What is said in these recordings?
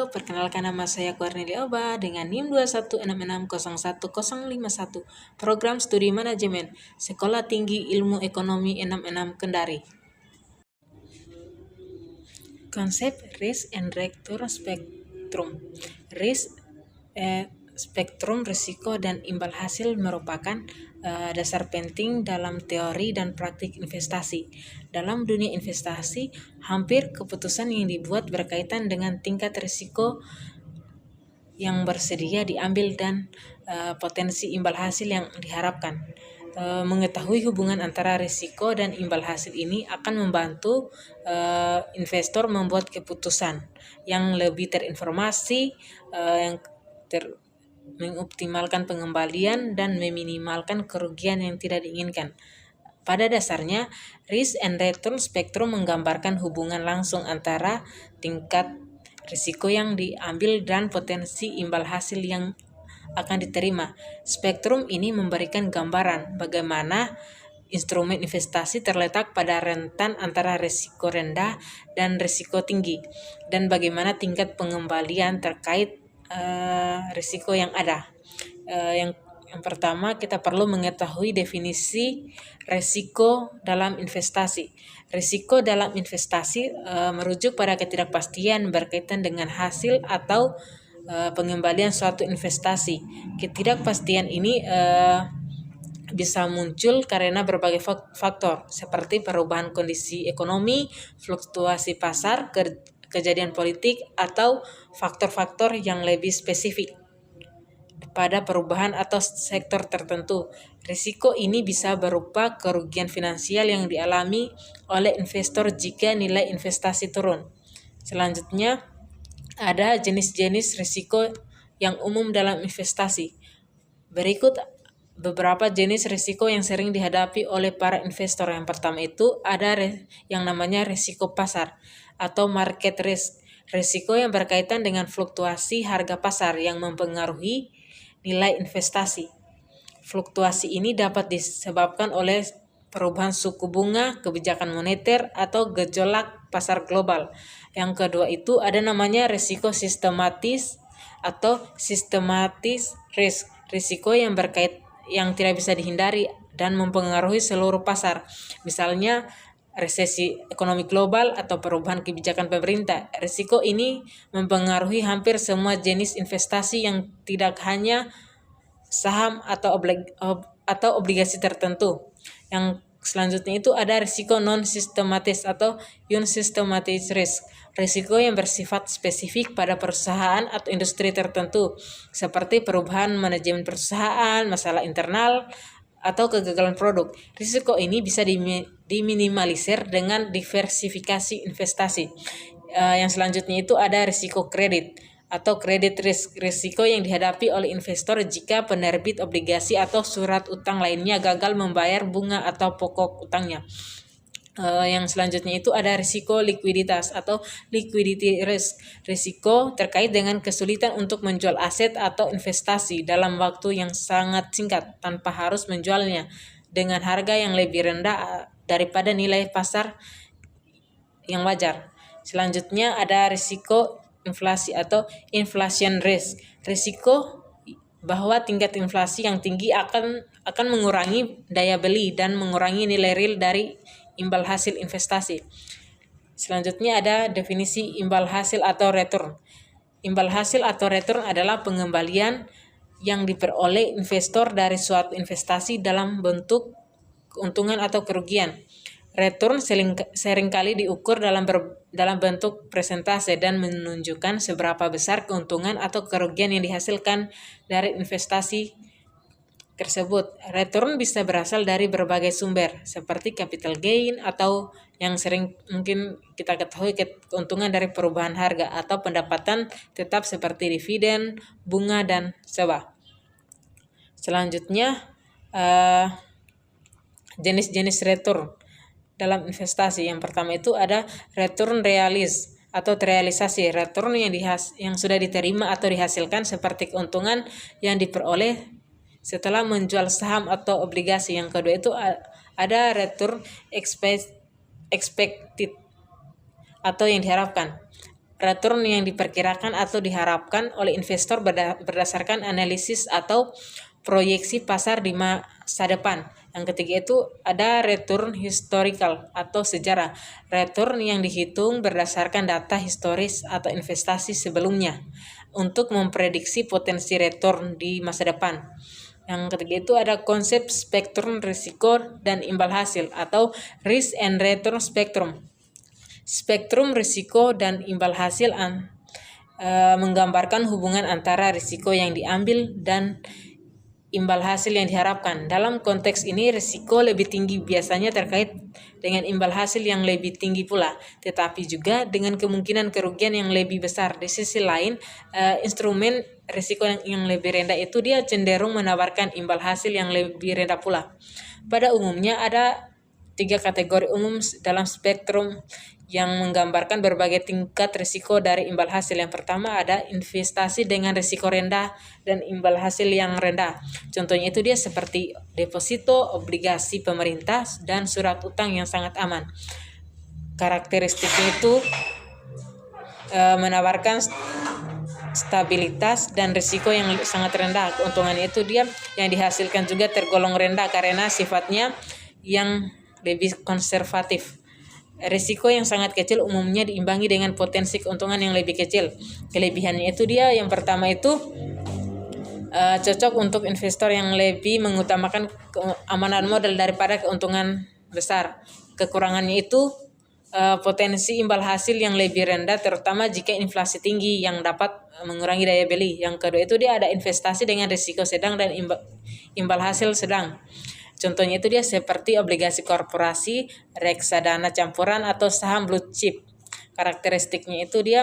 perkenalkan nama saya Cornelia Oba dengan NIM 216601051, Program Studi Manajemen, Sekolah Tinggi Ilmu Ekonomi 66 Kendari. Konsep Risk and Return Spectrum. Spektrum risiko dan imbal hasil merupakan dasar penting dalam teori dan praktik investasi. Dalam dunia investasi, hampir keputusan yang dibuat berkaitan dengan tingkat risiko yang bersedia diambil dan potensi imbal hasil yang diharapkan. Mengetahui hubungan antara risiko dan imbal hasil ini akan membantu investor membuat keputusan yang lebih terinformasi, mengoptimalkan pengembalian dan meminimalkan kerugian yang tidak diinginkan. Pada dasarnya, risk and return spectrum menggambarkan hubungan langsung antara tingkat risiko yang diambil dan potensi imbal hasil yang akan diterima. Spektrum ini memberikan gambaran bagaimana instrumen investasi terletak pada rentan antara risiko rendah dan risiko tinggi, dan bagaimana tingkat pengembalian terkait risiko yang ada. Yang pertama, kita perlu mengetahui definisi risiko dalam investasi. Risiko dalam investasi merujuk pada ketidakpastian berkaitan dengan hasil atau pengembalian suatu investasi. Ketidakpastian ini bisa muncul karena berbagai faktor seperti perubahan kondisi ekonomi, fluktuasi pasar, kejadian politik, atau faktor-faktor yang lebih spesifik pada perubahan atau sektor tertentu. Risiko ini bisa berupa kerugian finansial yang dialami oleh investor jika nilai investasi turun. Selanjutnya, ada jenis-jenis risiko yang umum dalam investasi. Berikut beberapa jenis risiko yang sering dihadapi oleh para investor. Yang pertama itu ada yang namanya risiko pasar atau market risk. Risiko yang berkaitan dengan fluktuasi harga pasar yang mempengaruhi nilai investasi. Fluktuasi ini dapat disebabkan oleh perubahan suku bunga, kebijakan moneter, atau gejolak pasar global. Yang kedua itu ada namanya risiko sistematis atau systematic risk. Risiko yang tidak bisa dihindari dan mempengaruhi seluruh pasar. Misalnya resesi ekonomi global atau perubahan kebijakan pemerintah. Risiko ini mempengaruhi hampir semua jenis investasi yang tidak hanya saham atau obligasi tertentu. Yang selanjutnya itu ada risiko non-sistematis atau unsystematic risk. Risiko yang bersifat spesifik pada perusahaan atau industri tertentu, seperti perubahan manajemen perusahaan, masalah internal, atau kegagalan produk. Risiko ini bisa diminimalisir dengan diversifikasi investasi. Yang selanjutnya itu ada risiko kredit atau credit risk. Risiko yang dihadapi oleh investor jika penerbit obligasi atau surat utang lainnya gagal membayar bunga atau pokok utangnya. Yang selanjutnya itu ada risiko likuiditas atau liquidity risk. Risiko terkait dengan kesulitan untuk menjual aset atau investasi dalam waktu yang sangat singkat tanpa harus menjualnya dengan harga yang lebih rendah daripada nilai pasar yang wajar. Selanjutnya ada risiko inflasi atau inflation risk. Risiko bahwa tingkat inflasi yang tinggi akan mengurangi daya beli dan mengurangi nilai real dari imbal hasil investasi. Selanjutnya ada definisi imbal hasil atau return. Imbal hasil atau return adalah pengembalian yang diperoleh investor dari suatu investasi dalam bentuk keuntungan atau kerugian. Return seringkali diukur dalam bentuk persentase dan menunjukkan seberapa besar keuntungan atau kerugian yang dihasilkan dari investasi tersebut. Return bisa berasal dari berbagai sumber, seperti capital gain atau yang sering mungkin kita ketahui keuntungan dari perubahan harga atau pendapatan tetap seperti dividen, bunga, dan sewa. Selanjutnya, jenis-jenis return dalam investasi. Yang pertama itu ada return realis atau terrealisasi. Return yang sudah diterima atau dihasilkan seperti keuntungan yang diperoleh setelah menjual saham atau obligasi. Yang kedua itu ada return expected atau yang diharapkan. return yang diperkirakan atau diharapkan oleh investor berdasarkan analisis atau proyeksi pasar di masa depan. Yang ketiga itu ada return historical atau sejarah. Return yang dihitung berdasarkan data historis atau investasi sebelumnya untuk memprediksi potensi return di masa depan. Yang ketiga itu ada konsep spektrum risiko dan imbal hasil atau risk and return spectrum. Spektrum risiko dan imbal hasil menggambarkan hubungan antara risiko yang diambil dan imbal hasil yang diharapkan. Dalam konteks ini, risiko lebih tinggi biasanya terkait dengan imbal hasil yang lebih tinggi pula, tetapi juga dengan kemungkinan kerugian yang lebih besar. Di sisi lain, instrumen risiko yang lebih rendah itu dia cenderung menawarkan imbal hasil yang lebih rendah pula. Pada umumnya ada 3 kategori umum dalam spektrum yang menggambarkan berbagai tingkat risiko dari imbal hasil. Yang pertama ada investasi dengan risiko rendah dan imbal hasil yang rendah. Contohnya itu dia seperti deposito, obligasi pemerintah, dan surat utang yang sangat aman. Karakteristiknya itu menawarkan stabilitas dan risiko yang sangat rendah. Keuntungannya itu dia yang dihasilkan juga tergolong rendah karena sifatnya yang lebih konservatif. Risiko yang sangat kecil umumnya diimbangi dengan potensi keuntungan yang lebih kecil. Kelebihannya itu dia yang pertama itu cocok untuk investor yang lebih mengutamakan keamanan modal daripada keuntungan besar. Kekurangannya itu potensi imbal hasil yang lebih rendah terutama jika inflasi tinggi yang dapat mengurangi daya beli. Yang kedua itu dia ada investasi dengan risiko sedang dan imbal hasil sedang. Contohnya itu dia seperti obligasi korporasi, reksadana campuran, atau saham blue chip. Karakteristiknya itu dia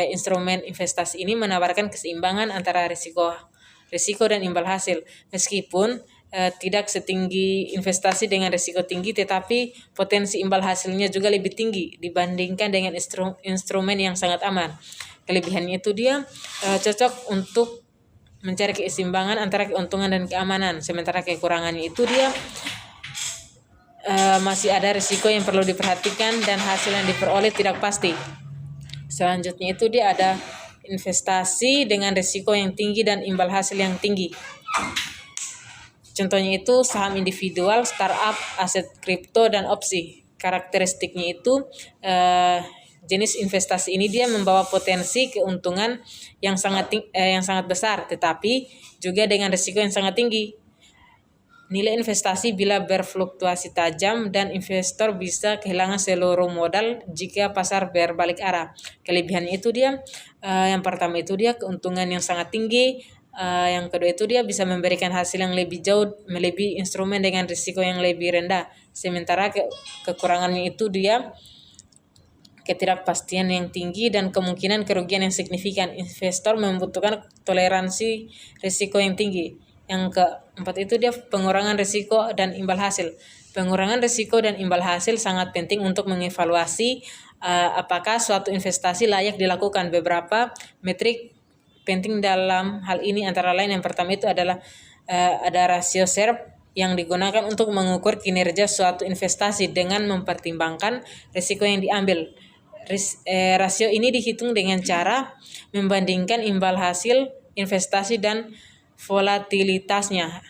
instrumen investasi ini menawarkan keseimbangan antara risiko dan imbal hasil. Meskipun tidak setinggi investasi dengan risiko tinggi, tetapi potensi imbal hasilnya juga lebih tinggi dibandingkan dengan instrumen yang sangat aman. Kelebihannya itu dia cocok untuk mencari keseimbangan antara keuntungan dan keamanan, sementara kekurangannya itu dia masih ada risiko yang perlu diperhatikan dan hasil yang diperoleh tidak pasti. Selanjutnya itu dia ada investasi dengan risiko yang tinggi dan imbal hasil yang tinggi. Contohnya itu saham individual, startup, aset kripto, dan opsi. Karakteristiknya itu jenis investasi ini dia membawa potensi keuntungan yang sangat besar, tetapi juga dengan risiko yang sangat tinggi. Nilai investasi bila berfluktuasi tajam dan investor bisa kehilangan seluruh modal jika pasar berbalik arah. Kelebihannya itu dia yang pertama itu dia keuntungan yang sangat tinggi. Yang kedua itu dia bisa memberikan hasil yang lebih jauh melebihi instrumen dengan risiko yang lebih rendah. Sementara kekurangannya itu dia ketidakpastian yang tinggi dan kemungkinan kerugian yang signifikan. Investor membutuhkan toleransi risiko yang tinggi. Yang keempat itu dia pengurangan risiko dan imbal hasil. Pengurangan risiko dan imbal hasil sangat penting untuk mengevaluasi apakah suatu investasi layak dilakukan. Beberapa metrik penting dalam hal ini antara lain yang pertama itu adalah ada rasio Sharpe yang digunakan untuk mengukur kinerja suatu investasi dengan mempertimbangkan risiko yang diambil. Rasio ini dihitung dengan cara membandingkan imbal hasil investasi dan volatilitasnya.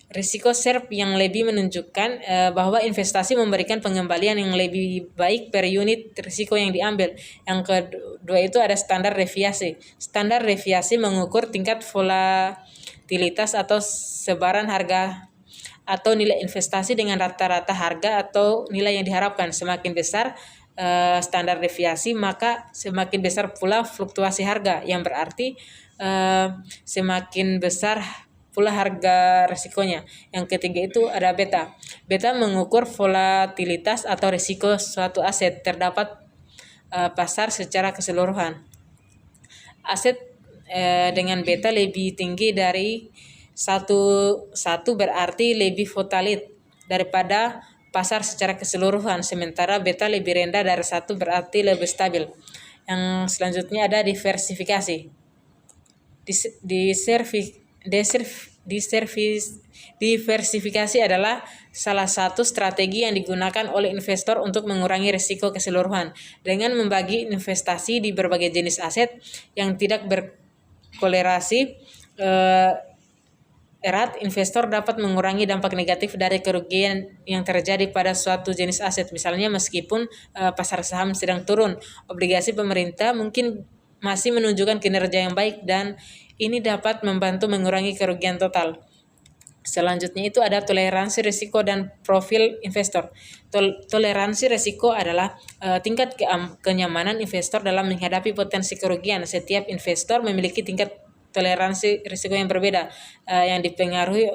Risiko Sharpe yang lebih menunjukkan bahwa investasi memberikan pengembalian yang lebih baik per unit risiko yang diambil. Yang kedua itu ada standar deviasi. Standar deviasi mengukur tingkat volatilitas atau sebaran harga atau nilai investasi dengan rata-rata harga atau nilai yang diharapkan. Semakin besar standar deviasi, maka semakin besar pula fluktuasi harga, yang berarti semakin besar pula harga risikonya. Yang ketiga itu ada beta. Beta mengukur volatilitas atau risiko suatu aset terdapat pasar secara keseluruhan. Aset dengan beta lebih tinggi dari satu berarti lebih volatile daripada pasar secara keseluruhan, sementara beta lebih rendah dari 1 berarti lebih stabil. Yang Diversifikasi adalah salah satu strategi yang digunakan oleh investor untuk mengurangi risiko keseluruhan. Dengan membagi investasi di berbagai jenis aset yang tidak berkorelasi erat, investor dapat mengurangi dampak negatif dari kerugian yang terjadi pada suatu jenis aset. Misalnya meskipun pasar saham sedang turun, obligasi pemerintah mungkin masih menunjukkan kinerja yang baik dan ini dapat membantu mengurangi kerugian total. Selanjutnya itu ada toleransi risiko dan profil investor. Toleransi risiko adalah tingkat kenyamanan investor dalam menghadapi potensi kerugian. Setiap investor memiliki tingkat toleransi risiko yang berbeda yang dipengaruhi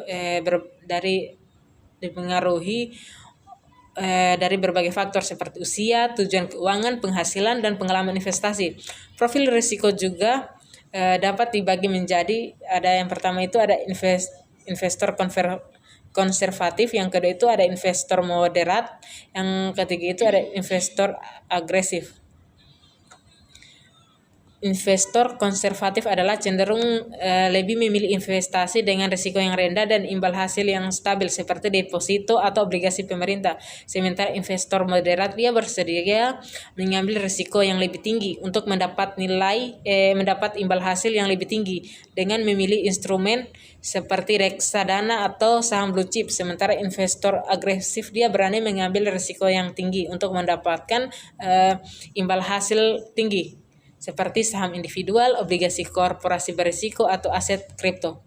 dari berbagai faktor seperti usia, tujuan keuangan, penghasilan, dan pengalaman investasi. Profil risiko juga dapat dibagi menjadi, ada yang pertama itu ada investor konservatif, yang kedua itu ada investor moderat, yang ketiga itu ada investor agresif. Investor konservatif adalah cenderung lebih memilih investasi dengan risiko yang rendah dan imbal hasil yang stabil seperti deposito atau obligasi pemerintah. Sementara investor moderat dia bersedia mengambil risiko yang lebih tinggi untuk mendapat imbal hasil yang lebih tinggi dengan memilih instrumen seperti reksadana atau saham blue chip. Sementara investor agresif dia berani mengambil risiko yang tinggi untuk mendapatkan imbal hasil tinggi seperti saham individual, obligasi korporasi berisiko, atau aset kripto.